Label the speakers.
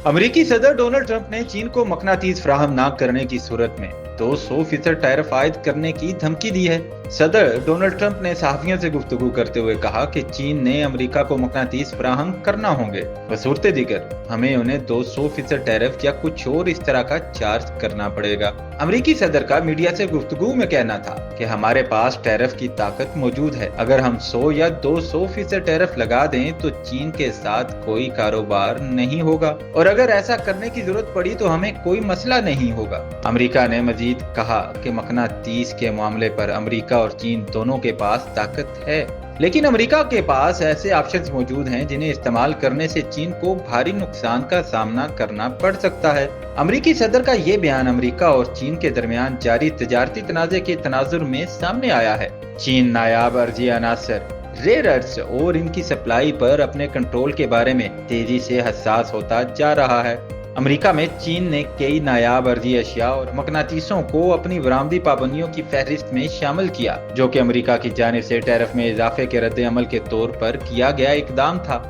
Speaker 1: अमेरिकी सदर Donald Trump ने चीन को मकनातीस फराहम न करने की सूरत में 200% टैरिफ आयद करने की धमकी दी है। सदर डोनाल्ड ट्रंप ने सहाफियों से गुफ्तगू करते हुए कहा कि चीन ने अमेरिका को मकनातीस फराहम करना होंगे, बसूरत दीगर हमें उन्हें 200% टैरिफ या कुछ और इस तरह का चार्ज करना पड़ेगा। अमेरिकी सदर का मीडिया से गुफ्तगू में कहना था कि हमारे पास टैरिफ की ताकत मौजूद है, अगर हम 100 या 200% टैरिफ लगा दें तो चीन के साथ कोई कारोबार नहीं होगा, और अगर ऐसा करने की जरूरत पड़ी तो हमें कोई मसला नहीं होगा। अमेरिका ने मजीद कहा कि मकनातीस के मामले पर अमेरिका और चीन दोनों के पास ताकत है, लेकिन अमेरिका के पास ऐसे ऑप्शंस मौजूद हैं जिन्हें इस्तेमाल करने से चीन को भारी नुकसान का सामना करना पड़ सकता है। अमेरिकी सदर का ये बयान अमेरिका और चीन के दरमियान जारी तजारती तनाज़े के तनाजुर में सामने आया है। चीन नायाब अर्जी अनासर, रेयर अर्थ्स और इनकी सप्लाई पर अपने कंट्रोल के बारे में तेजी से हसास होता जा रहा है। अमेरिका में चीन ने कई नायाब अर्जी अशिया और मकनातीसों को अपनी बरामदी पाबंदियों की फहरिस्त में शामिल किया, जो कि अमेरिका की जानिब से टैरिफ में इजाफे के रद्द अमल के तौर पर किया गया इकदाम था।